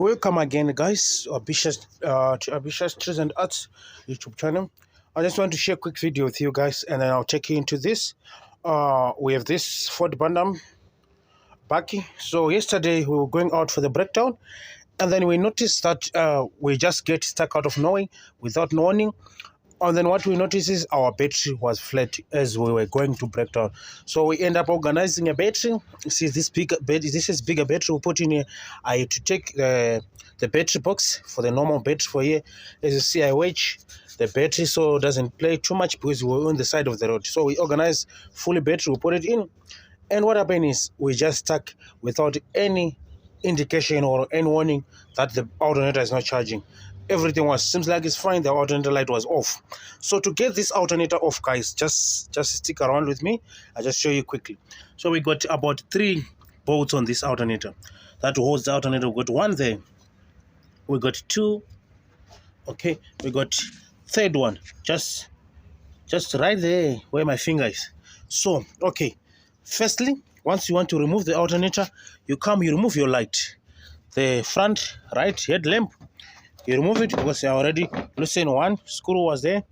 Welcome again, guys, to Ambitious Trees and Arts YouTube channel. I just want to share a quick video with you guys, and then I'll take you into this. We have this Ford Bantam backy. So yesterday we were going out for the breakdown, and then we noticed that we just get stuck out of nowhere without warning. And then what we noticed is our battery was flat as we were going to breakdown. So we end up organizing a battery. See this bigger battery. This is bigger battery we put in here. I had to take the battery box for the normal battery for here. As you see, I wedge the battery so it doesn't play too much because we're on the side of the road. So we organize fully battery, we put it in. And what happened is we just stuck without any indication or any warning that the alternator is not charging. Everything seems like it's fine. The alternator light was off. So to get this alternator off, guys, just stick around with me. I'll just show you quickly. So we got about 3 bolts on this alternator that holds the alternator. We got 1 there, we got 2, okay, we got 3rd one just right there where my finger is. So okay, firstly, once you want to remove the alternator, you remove your light, the front right headlamp. You remove it because you already loosened 1 screw was there,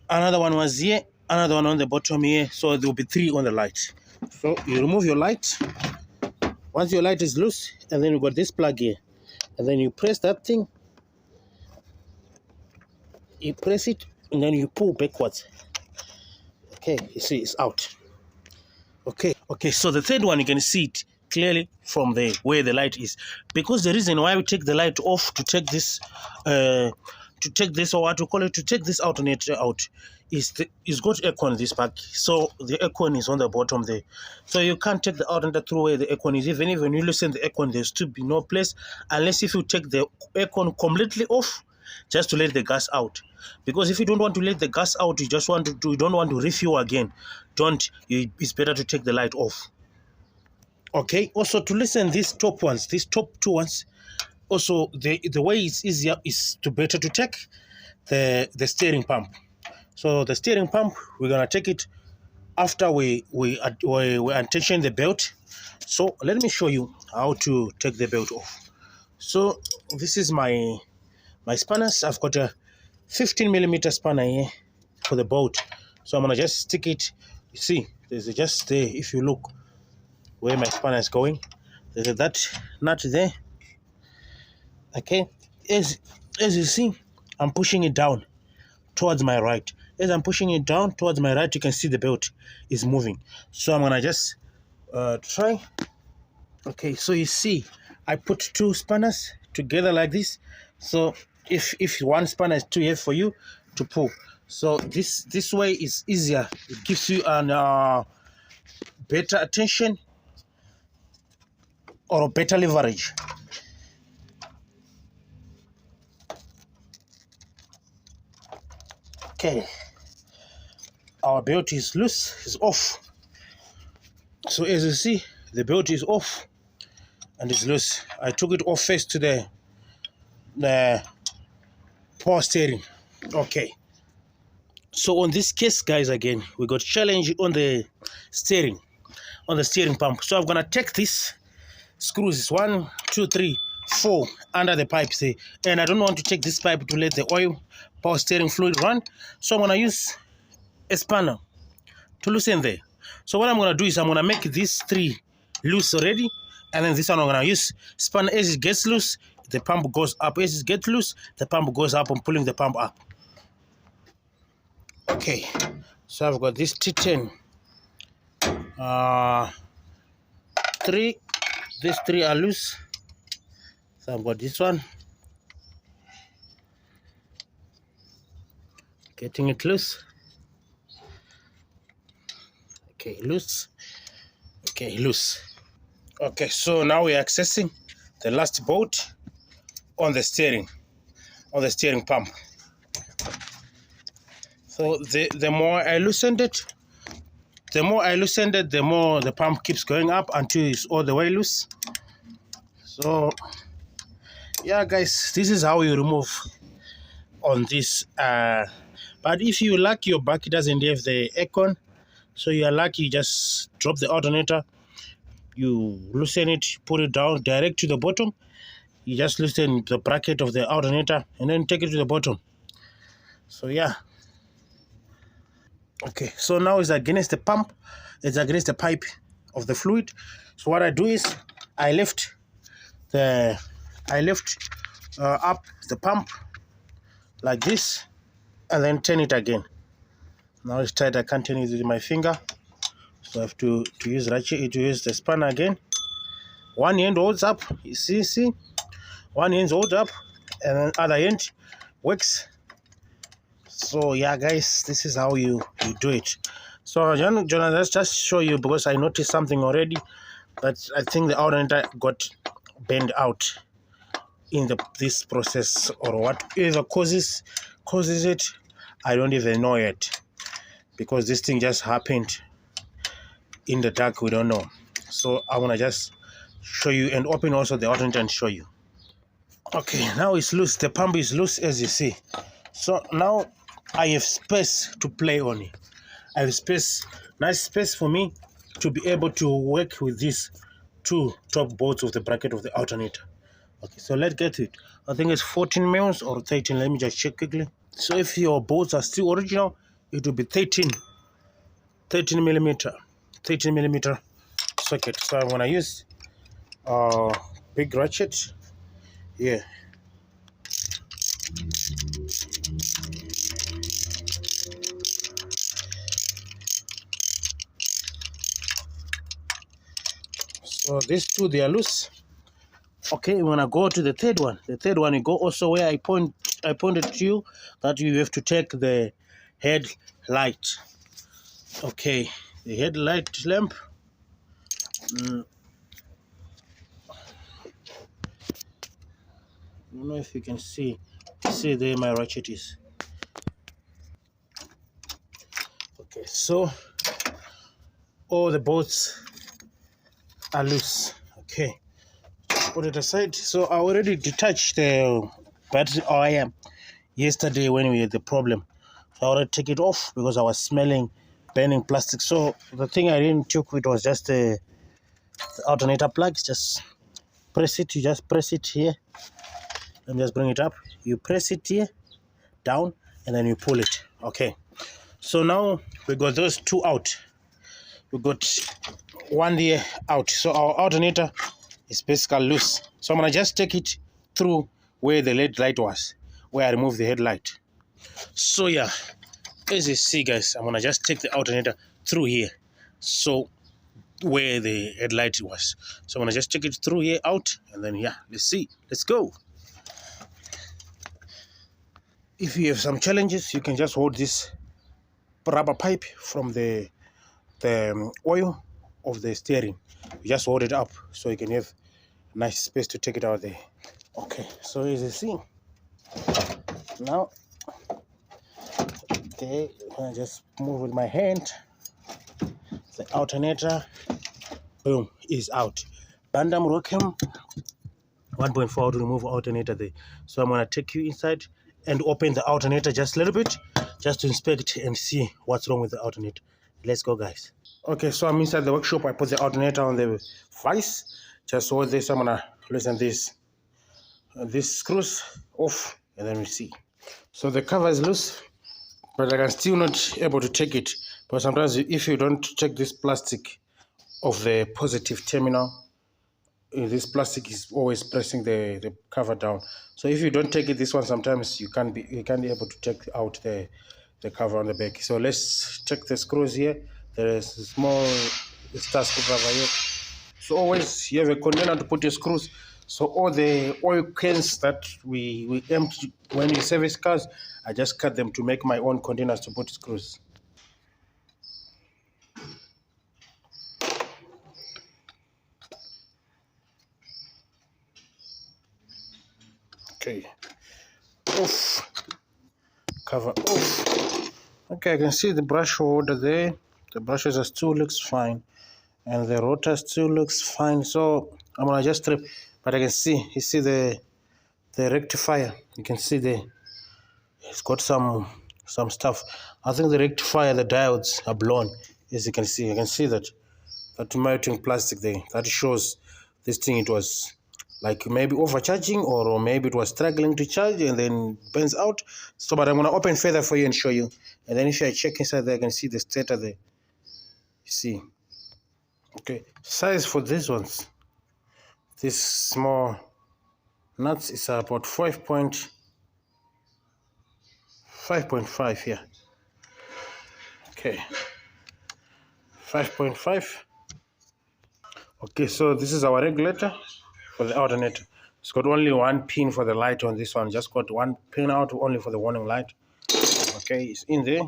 another one was here, another one on the bottom here, so there will be 3 on the light. So you remove your light. Once your light is loose, and then you got this plug here, and then you press that thing, you press it, and then you pull backwards. Okay, you see it's out. Okay, so the 3rd one, you can see it clearly from the where the light is, because the reason why we take the light off to take this or what to call it, to take this alternator out, is it's got aircon this back, so the aircon is on the bottom there, so you can't take the alternator through where the aircon is. Even when you loosen the aircon, there's to be no place unless if you take the aircon completely off just to let the gas out. Because if you don't want to let the gas out, you don't want to refuel again, it's better to take the light off. Okay, also to listen these top 2 ones, also the way it's easier is better to take the steering pump. So the steering pump, we're gonna take it after we untension the belt. So let me show you how to take the belt off. So this is my spanners. I've got a 15mm spanner here for the bolt. So I'm gonna just stick it. You see, there's just there. If you look where my spanner is going, there's that nut there. Okay, as you see, I'm pushing it down towards my right. As I'm pushing it down towards my right, you can see the belt is moving. So I'm gonna just try. Okay, so you see, I put 2 spanners together like this. So if 1 spanner is too heavy for you to pull, so this way is easier. It gives you an better attention or a better leverage. Okay, our belt is loose, is off. So as you see, the belt is off and it's loose. I took it off first to the power steering. Okay, so on this case, guys, again we got challenge on the steering pump. So I'm gonna take this screws 1, 2, 3, 4 under the pipes there, and I don't want to take this pipe to let the oil power steering fluid run, so I'm gonna use a spanner to loosen there. So what I'm gonna do is I'm gonna make these 3 loose already, and then this one I'm gonna use spanner. As it gets loose, the pump goes up. As it gets loose, the pump goes up. I'm pulling the pump up. Okay, so I've got this T10 3. These 3 are loose. So I've got this one, getting it loose. Okay, loose. Okay, loose. Okay, so now we're accessing the last bolt on the steering pump. So the more I loosened it, the more the pump keeps going up until it's all the way loose. So yeah, guys, this is how you remove on this. But if you lucky your back doesn't have the aircon, so you are lucky, you just drop the alternator, you loosen it, put it down direct to the bottom. You just loosen the bracket of the alternator and then take it to the bottom. So yeah. Okay, so now it's against the pump, it's against the pipe of the fluid. So what I do is I lift up the pump like this and then turn it again. Now it's tight, I can't turn it with my finger, so I have to use ratchet, to use the spanner again. One end holds up, you see, one end holds up and then other end works. So yeah guys, this is how you do it. So John, let's just show you, because I noticed something already, that I think the alternator got bent out in this process, or whatever causes it, I don't even know yet, because this thing just happened in the dark, we don't know. So I want to just show you and open also the alternator and show you. Okay, now it's loose, the pump is loose as you see. So now I have space to play on it. I have space, nice space for me to be able to work with these two top bolts of the bracket of the alternator. Okay, so let's get it. I think it's 14 mils or 13. Let me just check quickly. So if your bolts are still original, it will be 13 millimeter socket. So I'm gonna use big ratchet here. So these two, they are loose. Okay, we're gonna go to the third one. The third one, you go also where I pointed to you, that you have to take the headlight. Okay, the headlight lamp. I don't know if you can see there my ratchet is. Okay, so all the bolts are loose. Okay, put it aside. So I already detached the battery iron yesterday when we had the problem. So I already take it off because I was smelling burning plastic. So the thing I didn't took it was just the alternator plugs. Just press it. You just press it here. Let me just bring it up. You press it here down and then you pull it. Okay, so now we got those two out. We got one there out. So our alternator is basically loose. So I'm gonna just take it through where the headlight was, where I removed the headlight. So yeah, as you see guys, I'm gonna just take the alternator through here, so where the headlight was. So I'm gonna just take it through here out, and then yeah, let's go. If you have some challenges, you can just hold this rubber pipe from the oil of the steering. You just hold it up so you can have nice space to take it out there. Okay, so as you see now, okay, I just move with my hand. The alternator, boom, is out. Bantam rocam 1.4 to remove alternator there. So I'm gonna take you inside and open the alternator just a little bit, just to inspect and see what's wrong with the alternator. Let's go guys. Okay, so I'm inside the workshop. I put the alternator on the vise. Just hold this. I'm gonna loosen these screws off, and then we see. So the cover is loose, but I can still not able to take it. But sometimes if you don't check this plastic of the positive terminal, this plastic is always pressing the cover down. So if you don't take it, this one, sometimes you can't be able to take out the cover on the back. So let's check the screws here. There is a small star screwdriver here. So always you have a container to put your screws. So all the oil cans that we empty when we service cars, I just cut them to make my own containers to put screws. Okay, off, cover off. Okay, I can see the brush holder there. The brushes still looks fine, and the rotor still looks fine. So I'm gonna just strip, but I can see, you see the rectifier. You can see it's got some stuff. I think the rectifier, the diodes are blown. As you can see, I can see that that mounting plastic there. That shows this thing, it was like maybe overcharging, or maybe it was struggling to charge and then burns out. So, but I'm going to open further for you and show you. And then if I check inside there, I can see the stator there. You see. Okay, size for these ones, this small nuts is about 5.5 here. Okay, 5.5. Okay, so this is our regulator for the alternator. It's got only one pin for the light on this one. Just got one pin out only for the warning light. Okay, it's in there.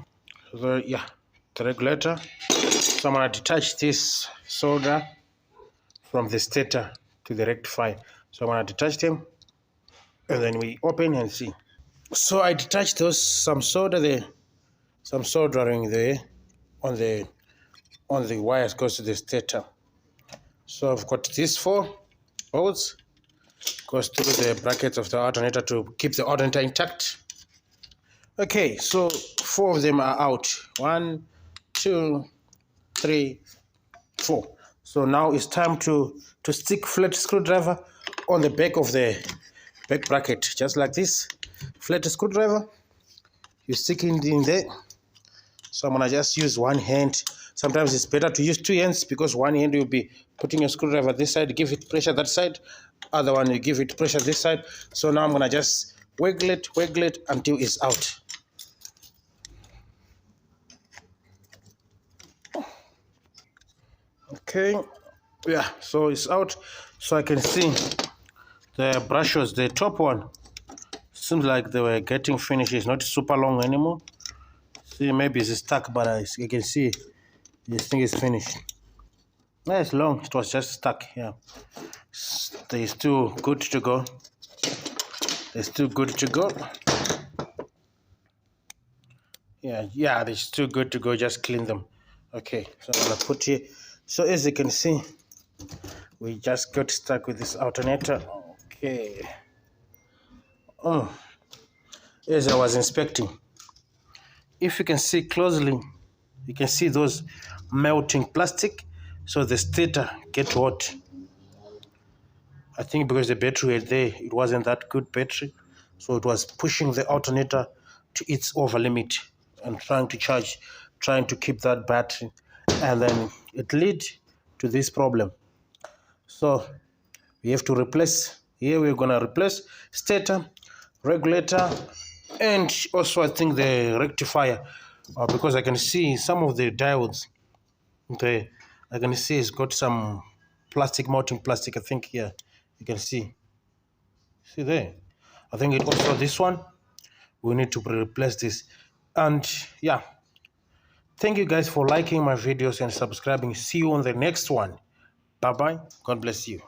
So yeah, the regulator. So I'm gonna detach this solder from the stator to the rectifier. So I'm gonna detach them, and then we open and see. So I detached some soldering there on the wires goes to the stator. So I've got these 4 bolts goes through the brackets of the alternator to keep the alternator intact. Okay, so 4 of them are out. 1, 2, 3, 4. So now it's time to stick flat screwdriver on the back of the back bracket, just like this. Flat screwdriver, you stick it in there. So I'm gonna just use one hand. Sometimes it's better to use 2 hands, because one hand you'll be putting your screwdriver this side, give it pressure that side, other one you give it pressure this side. So now I'm gonna just wiggle it until it's out. Okay, yeah, so it's out. So I can see the brushes, the top one seems like they were getting finished. It's not super long anymore. See, maybe it's stuck, but you can see this thing is finished. Yeah, it's long, it was just stuck. Yeah, they're still good to go. They're still good to go. Yeah, they're still good to go. Just clean them. Okay, so I'm gonna put here. So as you can see, we just got stuck with this alternator. Okay. Oh, as I was inspecting, if you can see closely, you can see those melting plastic. So the stator get hot. I think because the battery was there, it wasn't that good battery, so it was pushing the alternator to its over limit and trying to charge, trying to keep that battery, and then it led to this problem. So we have to replace. Here we're gonna replace stator, regulator, and also I think the rectifier, because I can see some of the diodes. Okay, I can see it's got some plastic, mounting plastic. I think here you can see there. I think it also this one we need to replace this. And yeah, thank you guys for liking my videos and subscribing. See you on the next one. Bye bye. God bless you.